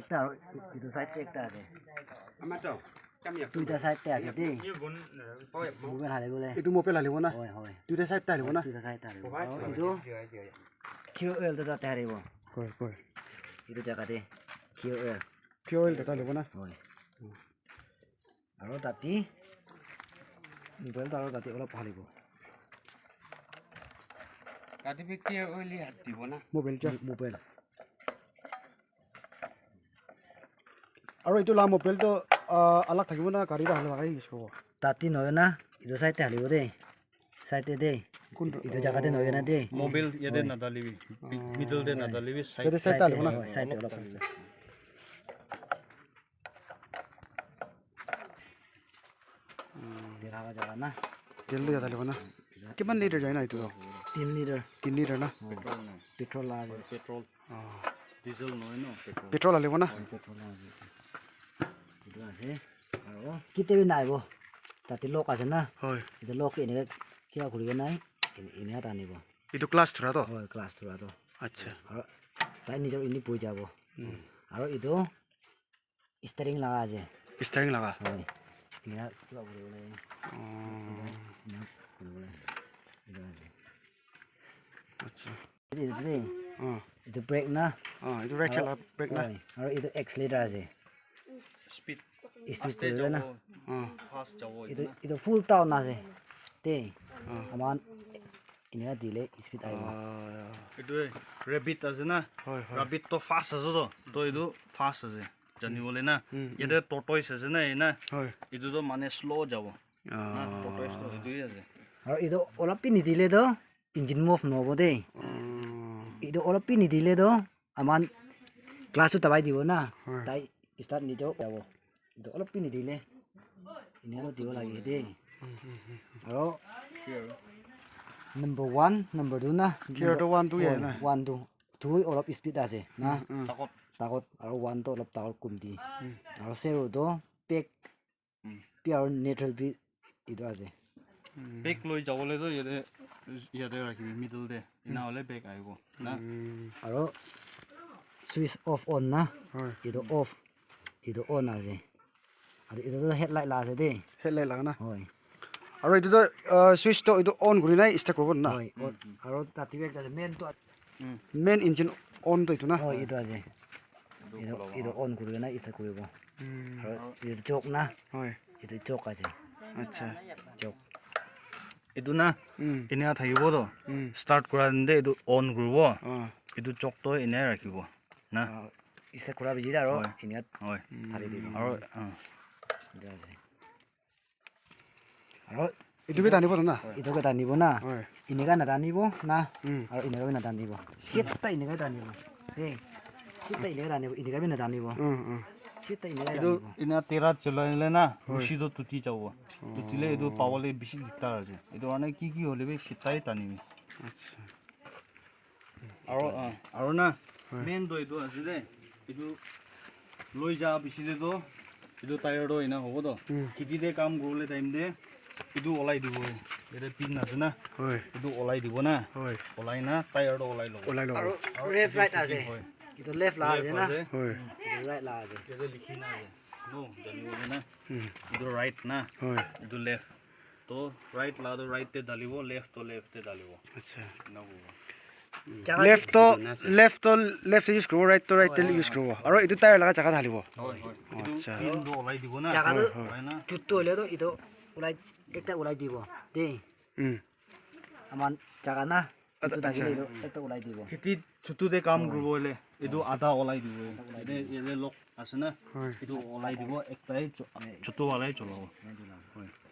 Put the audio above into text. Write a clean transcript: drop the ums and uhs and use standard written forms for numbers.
একটা আর এটা সাইডে একটা আছে আমার তো দুইটা সাইডে আছে দে মোবাইল হালে বলে এইটো মোবাইল হালিব না হয় হয় দুইটা সাইড হালিব না দুইটা সাইডে হালিব এইটো QL তো তাতে হারিব কয় কয় এইটো জায়গাতে QL কিউএল এটা হালিব না হয় আৰু তাতে মোবাইলটো আৰু তাতে অলপ হালিব কাটি বিকি ওইলি হাত দিব না মোবাইল যা মোবাইল আৰু এইটো লা মোবাইলটো আলাগ থাকিব না গাড়ী হালিব লাগে ইউজ কৰিব তাতে নহয় না এইটো সাইডে হালিব দেই সাইডে দেই এইটো জায়গাতে নহয় না দেই মোবাইল ইয়াতে নাদালিবি মিডল দে নাদালিবি সেইটো সাইড হালিব না সাইডে অলপ হালিব দেখাবা জায়গা না তেল দিয়া হালিব না কিমান লিটাৰ যায় না এইটো 3 লিটাৰ 3 লিটাৰ না পেট্ৰল লাগে পেট্ৰল ডিজেল নহয় ন পেট্ৰল পেট্ৰল হালিব না পেট্ৰল লাগে এইটো আছে আৰু কেতিয়াবা নাহিব তাতে লক আছে না হয় এইটো লক এনেকৈ কিয় ঘূৰিব নাই এনেকৈ টানিব এইটো ক্লাছ ধৰাটো হয় ক্লাছ ধৰাটো আচ্ছা আৰু তাই নিজৰ এনে পৰি যাব আৰু এইটো ষ্টাৰিং লগা আছে ষ্টাৰিং লগা হয় এনেকৈ কিবা ঘূৰিব লাগে ঘূৰিব লাগে এইটো আছে আচ্ছা এইটো দেই অঁ এইটো ব্ৰেক না এইটো ৰাইট চাইড ব্ৰেক না হয় আৰু এইটো এক্সিলেটাৰ আছে স্পিড স্পীড কৰিব না অঁ ফাস্ট যাব itu full town আছে তে আমাৰ এনেকা দিলে স্পীড আহিব এইটো ৰেবিট আছে না হয় হয় ৰেবিট তো ফাস্ট আছে তো এইটো ফাস্ট আছে জানিবলৈ না ইয়াতে টৰ্টইছ আছে না এই না হয় এইটোতো মানে শ্ল' যাব না টৰ্টইছ তো এইটোৱে আছে আৰু এইটো অলপ পি নিদিলেতো ইঞ্জিন মুভ নহ'ব দেই এইটো অলপ পি নিদিলেতো আমাৰ ক্লাছো দবাই দিব না তাই ষ্টাৰ্ট নিজেও যাব এইটো অলপ পি নিদিলে এনেকৈ দিব লাগে দেই আৰু নম্বৰ 1 নম্বৰ 2 না কিয়টো 1 2 ইয়াই না 1 2 2 অলপ স্পীড আছে না তাকত takot আৰু 1 টো অলপ takot কমতি আৰু 0 টো পেক পিয়াৰ নিউট্ৰেল বি ইটো আছে বেক লৈ যাবলৈতো ইয়াতে ৰাখিবি মিডল দে ইনা হ'লে বেক আহিব না আৰু সুইচ অফ অন না হয় ইটো অফ ইটো অন আছে আৰু ইটো হেডলাইট লা আছে দেই হেডলাইট লাগা না হয় আৰু এইটো সুইচটো এইটো অন কৰি নাই ষ্টাৰ্ট কৰিব না হয় আৰু তাতে বেক আছে মেইনটো মেইন ইঞ্জিন অনটো এইটো না হয় ইটো আছে ইটো অন কৰিব না ষ্টাৰ্ট কৰিব আৰু ইটো চক না হয় ইটো চক আছে আচ্ছা চক এইটো না এনে থাকিবতো ষ্টাৰ্ট কৰা দিনতে এইটো অন কৰিব এইটো চকটো এনে ৰাখিব না ষ্টাৰ্ট কৰা বিজি আৰু এনে হয় ঢালি দিব আৰু ইটো আছে আৰু এইটোকে টানিব না ইটোকে টানিব না হয় এনেকা নাটানিব না আৰু এনেকা নাটানিব চিত্তা এনেকা টানিব দেই চিত্তা এনেকা টানিব এনেকা বি নাটানিব চিত্তা এনেকা এইটো টানিব এনে তেৰাত চলাইলে না ৰছীটো টুটি যাব টুটিলে এইটো পাবলৈ বেছি দিগদাৰ আছে এইটো মানে কি হ'লে বি চিতাই টানিবি আৰু না মেইনটো এইটো আছিলে এইটো লৈ যা বেছিলেতো এইটো টায়াৰটো এনে হ'বতো খেতিতে কাম কৰিলে টাইম দে এইটো ওলাই দিব ইয়াতে পিন আছে না হয় এইটো ওলাই দিব না হয় ওলাই না টায়াৰটো ওলাই ল'ব ওলাই ল'ব আৰু লেফট ৰাইট আছে ইটো লেফট লা আছে না হয় ইটো ৰাইট লা আছে ইয়াতে লিখি না আছে নো জানিবলৈ না এইটো ৰাইট না হয় এইটো লেফট তো ৰাইট লাটো ৰাইটতে ঢালিব লেফ্টটো লেফ্টতে ঢালিব আচ্ছা এনেকুৱা লেফ্ট ইউজ কৰিব ৰাইটটো ইউজ কৰিব আৰু এইটো টায়াৰ লগা জাগা ঢালিব আচ্ছা পিনটো ওলাই দিব না জাগাটো হয় না চুটটো হ'লেতো ইটো ওলাই একটা ওলাই দিব দেই আমাৰ জাগা না ইটো থাকিলে ইটো একটা ওলাই দিব খেতিত চুটুতে কাম কৰিব হ'লে এইটো আধা ওলাই দিব ইয়াতে লক আছে না হয় এইটো ওলাই দিব একটাই চুটু ওলাই চলাব